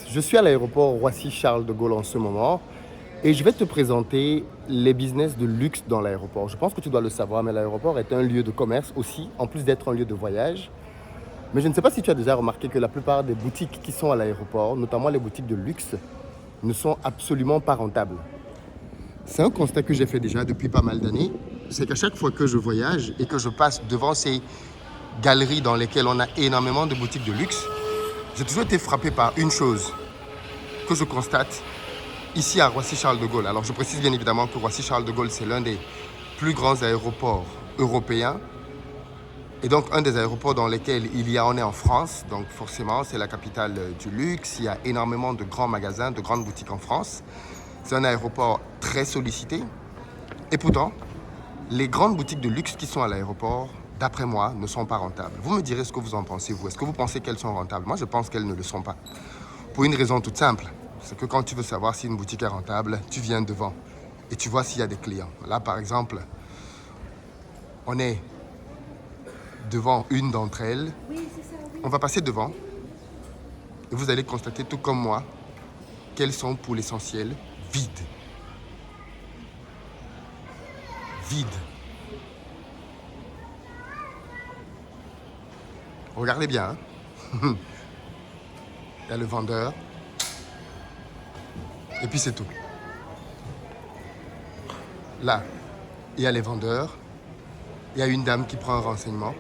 Je suis à l'aéroport Roissy-Charles de Gaulle en ce moment et je vais te présenter les business de luxe dans l'aéroport. Je pense que tu dois le savoir, mais l'aéroport est un lieu de commerce aussi, en plus d'être un lieu de voyage. Mais je ne sais pas si tu as déjà remarqué que la plupart des boutiques qui sont à l'aéroport, notamment les boutiques de luxe, ne sont absolument pas rentables. C'est un constat que j'ai fait déjà depuis pas mal d'années. C'est qu'à chaque fois que je voyage et que je passe devant ces galeries dans lesquelles on a énormément de boutiques de luxe, j'ai toujours été frappé par une chose que je constate ici à Roissy-Charles de Gaulle. Alors je précise bien évidemment que Roissy-Charles de Gaulle, c'est l'un des plus grands aéroports européens et donc un des aéroports dans lesquels on est en France. Donc forcément, c'est la capitale du luxe. Il y a énormément de grands magasins, de grandes boutiques en France. C'est un aéroport très sollicité. Et pourtant, les grandes boutiques de luxe qui sont à l'aéroport, d'après moi, ne sont pas rentables. Vous me direz ce que vous en pensez, vous. Est-ce que vous pensez qu'elles sont rentables? Moi, je pense qu'elles ne le sont pas. Pour une raison toute simple. C'est que quand tu veux savoir si une boutique est rentable, tu viens devant et tu vois s'il y a des clients. Là, par exemple, on est devant une d'entre elles. On va passer devant et vous allez constater, tout comme moi, qu'elles sont pour l'essentiel vides. Vides. Regardez bien. Hein? Il y a le vendeur. Et puis c'est tout. Là, il y a les vendeurs. Il y a une dame qui prend un renseignement.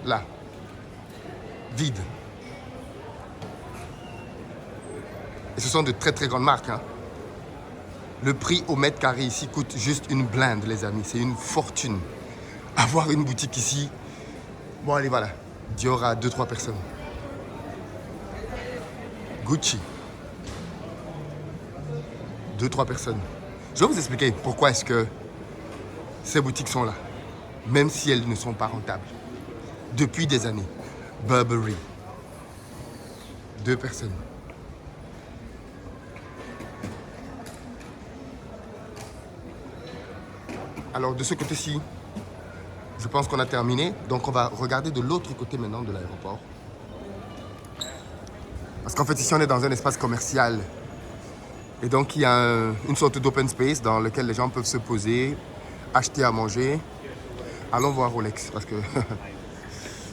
Là, vide. Et ce sont de très très grandes marques. Hein. Le prix au mètre carré ici coûte juste une blinde, les amis. C'est une fortune. Avoir une boutique ici, bon allez voilà, Dior a 2-3 personnes. Gucci, 2-3 personnes. Je vais vous expliquer pourquoi est-ce que ces boutiques sont là, même si elles ne sont pas rentables. Depuis des années. Burberry, 2 personnes. Alors de ce côté-ci, je pense qu'on a terminé. Donc on va regarder de l'autre côté maintenant de l'aéroport. Parce qu'en fait ici on est dans un espace commercial. Et donc il y a une sorte d'open space dans lequel les gens peuvent se poser, acheter à manger. Allons voir Rolex parce que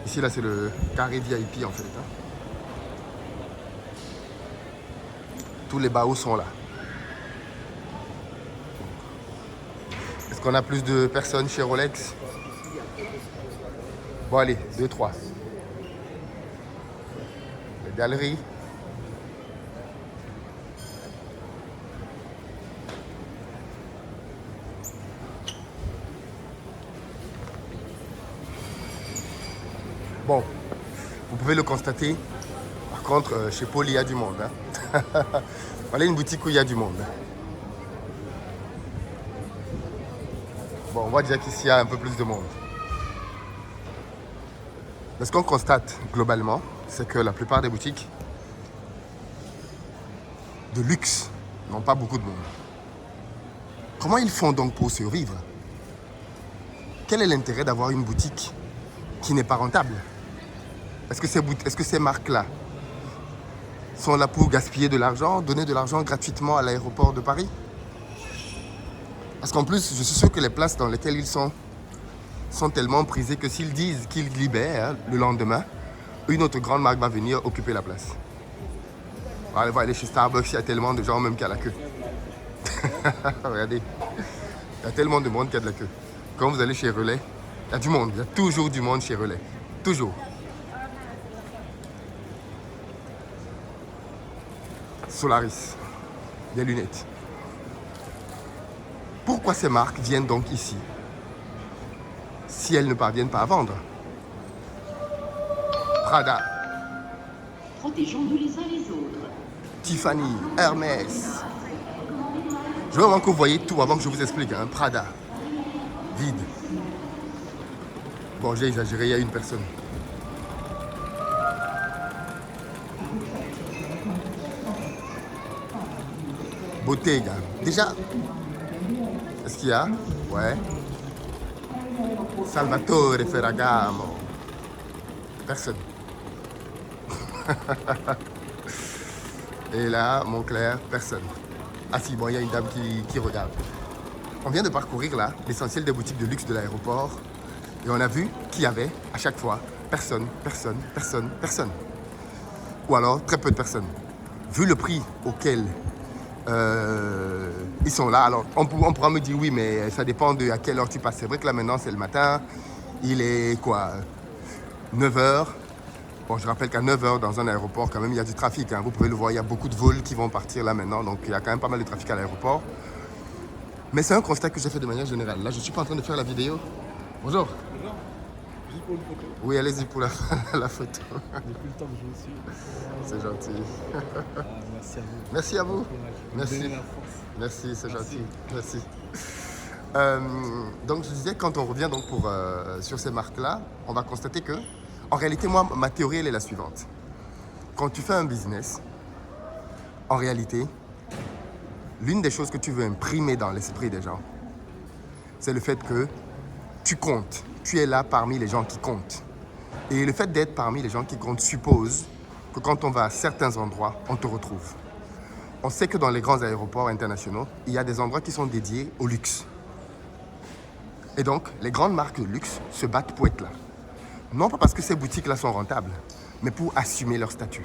ici là c'est le carré VIP en fait. Hein. Tous les baos sont là. Est-ce qu'on a plus de personnes chez Rolex? Bon allez, 2-3. Les galeries. Bon, vous pouvez le constater. Par contre, chez Paul, il y a du monde. Hein. Voilà une boutique où il y a du monde. Bon, on voit déjà qu'ici, il y a un peu plus de monde. Mais ce qu'on constate globalement, c'est que la plupart des boutiques de luxe n'ont pas beaucoup de monde. Comment ils font donc pour survivre? Quel est l'intérêt d'avoir une boutique qui n'est pas rentable? Est-ce que ces marques-là sont là pour gaspiller de l'argent, donner de l'argent gratuitement à l'aéroport de Paris? Parce qu'en plus, je suis sûr que les places dans lesquelles ils sont tellement prisées que s'ils disent qu'ils libèrent hein, le lendemain, une autre grande marque va venir occuper la place. On va aller chez Starbucks, il y a tellement de gens même qu'il y a la queue. Regardez, il y a tellement de monde qu'il y a de la queue. Quand vous allez chez Relais, il y a du monde, il y a toujours du monde chez Relais. Toujours. Solaris, des lunettes. Pourquoi ces marques viennent donc ici si elles ne parviennent pas à vendre? Prada, Protégeons-nous les uns les autres. Tiffany, Hermès. Je veux vraiment que vous voyez tout avant que je vous explique. Hein. Prada, vide. Bon, j'ai exagéré, il y a une personne. Bottega. Déjà, est-ce qu'il y a? Ouais. Salvatore Ferragamo. Personne. Et là, Montclair, personne. Ah si, bon, il y a une dame qui regarde. On vient de parcourir là l'essentiel des boutiques de luxe de l'aéroport et on a vu qu'il y avait à chaque fois personne, personne, personne, personne. Ou alors très peu de personnes. Vu le prix auquel ils sont là, alors on pourra me dire oui, mais ça dépend de à quelle heure tu passes. C'est vrai que là maintenant c'est le matin, il est quoi, 9 heures. Bon, je rappelle qu'à 9 heures dans un aéroport, quand même, il y a du trafic. Hein. Vous pouvez le voir, il y a beaucoup de vols qui vont partir là maintenant, donc il y a quand même pas mal de trafic à l'aéroport. Mais c'est un constat que j'ai fait de manière générale. Là, je ne suis pas en train de faire la vidéo. Bonjour. Bonjour. Juste pour une photo. Oui, allez-y pour la photo. Depuis le temps que je vous suis. C'est gentil. Ah, merci à vous. Merci à vous. Bon courage. Vous Merci. donnez la force. Merci, c'est Merci. gentil. Merci. Donc, je disais, quand on revient donc sur ces marques-là, on va constater que, en réalité, moi, ma théorie, elle est la suivante. Quand tu fais un business, en réalité, l'une des choses que tu veux imprimer dans l'esprit des gens, c'est le fait que tu comptes. Tu es là parmi les gens qui comptent. Et le fait d'être parmi les gens qui comptent suppose que quand on va à certains endroits, on te retrouve. On sait que dans les grands aéroports internationaux, il y a des endroits qui sont dédiés au luxe. Et donc, les grandes marques de luxe se battent pour être là. Non pas parce que ces boutiques-là sont rentables, mais pour assumer leur statut.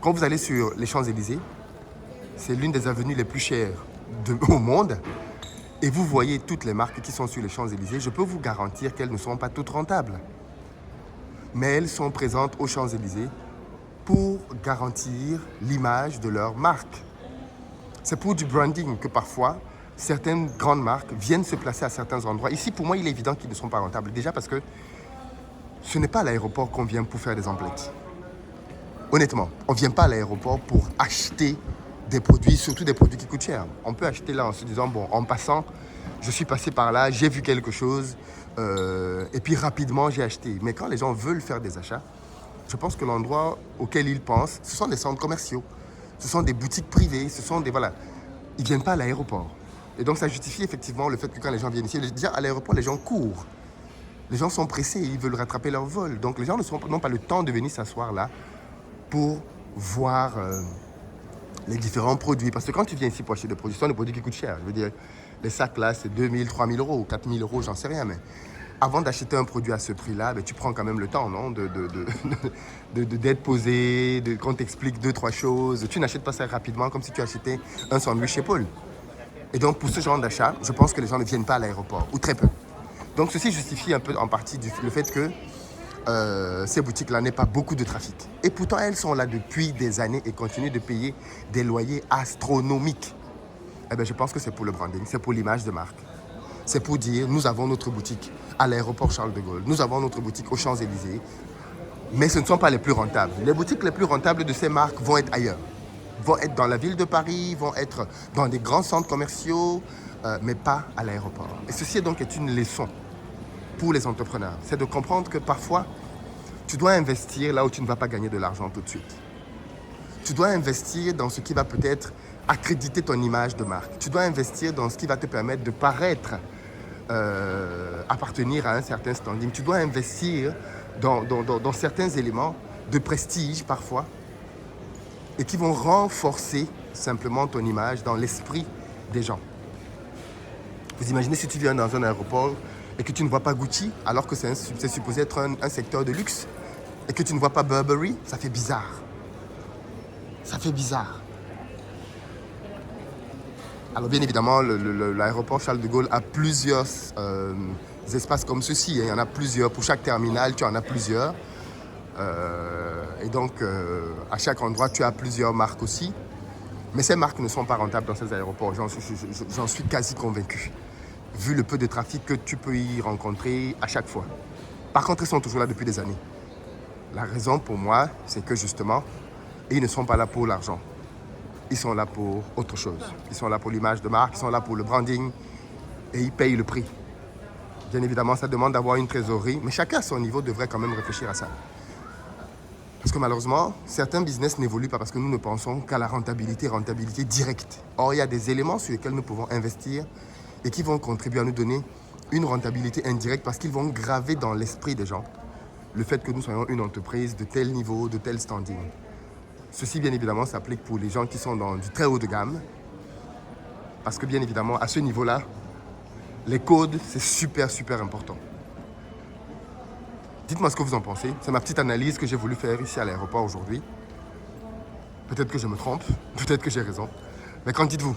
Quand vous allez sur les Champs-Élysées, c'est l'une des avenues les plus chères au monde. Et vous voyez toutes les marques qui sont sur les Champs-Élysées, je peux vous garantir qu'elles ne sont pas toutes rentables. Mais elles sont présentes aux Champs-Élysées pour garantir l'image de leur marque. C'est pour du branding que parfois, certaines grandes marques viennent se placer à certains endroits. Ici, pour moi, il est évident qu'ils ne sont pas rentables. Déjà parce que ce n'est pas à l'aéroport qu'on vient pour faire des emplettes. Honnêtement, on ne vient pas à l'aéroport pour acheter des produits, surtout des produits qui coûtent cher. On peut acheter là en se disant, bon, en passant, je suis passé par là, j'ai vu quelque chose, et puis rapidement, j'ai acheté. Mais quand les gens veulent faire des achats, je pense que l'endroit auquel ils pensent, ce sont des centres commerciaux, ce sont des boutiques privées, ce sont des... Voilà, ils ne viennent pas à l'aéroport. Et donc, ça justifie effectivement le fait que quand les gens viennent ici, déjà à l'aéroport, les gens courent. Les gens sont pressés, ils veulent rattraper leur vol. Donc, les gens n'ont pas le temps de venir s'asseoir là pour voir les différents produits. Parce que quand tu viens ici pour acheter des produits, ce sont des produits qui coûtent cher. Je veux dire, les sacs là, c'est 2 000, 3 000 euros, 4 000 euros, j'en sais rien. Mais avant d'acheter un produit à ce prix-là, ben, tu prends quand même le temps, non, d'être posé, qu'on t'explique 2-3 choses. Tu n'achètes pas ça rapidement comme si tu achetais un sandwich chez Paul. Et donc, pour ce genre d'achat, je pense que les gens ne viennent pas à l'aéroport, ou très peu. Donc, ceci justifie un peu en partie le fait que ces boutiques-là n'aient pas beaucoup de trafic. Et pourtant, elles sont là depuis des années et continuent de payer des loyers astronomiques. Eh bien, je pense que c'est pour le branding, c'est pour l'image de marque. C'est pour dire, nous avons notre boutique à l'aéroport Charles de Gaulle, nous avons notre boutique aux Champs-Élysées, mais ce ne sont pas les plus rentables. Les boutiques les plus rentables de ces marques vont être ailleurs. Vont être dans la ville de Paris, vont être dans des grands centres commerciaux, mais pas à l'aéroport. Et ceci donc est une leçon pour les entrepreneurs. C'est de comprendre que parfois, tu dois investir là où tu ne vas pas gagner de l'argent tout de suite. Tu dois investir dans ce qui va peut-être accréditer ton image de marque. Tu dois investir dans ce qui va te permettre de paraître appartenir à un certain standing. Tu dois investir dans certains éléments de prestige parfois et qui vont renforcer simplement ton image dans l'esprit des gens. Vous imaginez si tu viens dans un aéroport et que tu ne vois pas Gucci alors que c'est supposé être un secteur de luxe et que tu ne vois pas Burberry, ça fait bizarre. Ça fait bizarre. Alors bien évidemment, l'aéroport Charles de Gaulle a plusieurs espaces comme ceci. Il y en a plusieurs. Pour chaque terminal, tu en as plusieurs. Et donc, à chaque endroit, tu as plusieurs marques aussi. Mais ces marques ne sont pas rentables dans ces aéroports. J'en suis quasi convaincu. Vu le peu de trafic que tu peux y rencontrer à chaque fois. Par contre, ils sont toujours là depuis des années. La raison pour moi, c'est que justement, ils ne sont pas là pour l'argent. Ils sont là pour autre chose. Ils sont là pour l'image de marque, ils sont là pour le branding et ils payent le prix. Bien évidemment, ça demande d'avoir une trésorerie, mais chacun à son niveau devrait quand même réfléchir à ça. Parce que malheureusement, certains business n'évoluent pas parce que nous ne pensons qu'à la rentabilité directe. Or, il y a des éléments sur lesquels nous pouvons investir et qui vont contribuer à nous donner une rentabilité indirecte parce qu'ils vont graver dans l'esprit des gens le fait que nous soyons une entreprise de tel niveau, de tel standing. Ceci, bien évidemment, s'applique pour les gens qui sont dans du très haut de gamme. Parce que, bien évidemment, à ce niveau-là, les codes, c'est super, super important. Dites-moi ce que vous en pensez. C'est ma petite analyse que j'ai voulu faire ici à l'aéroport aujourd'hui. Peut-être que je me trompe, peut-être que j'ai raison. Mais qu'en dites-vous ?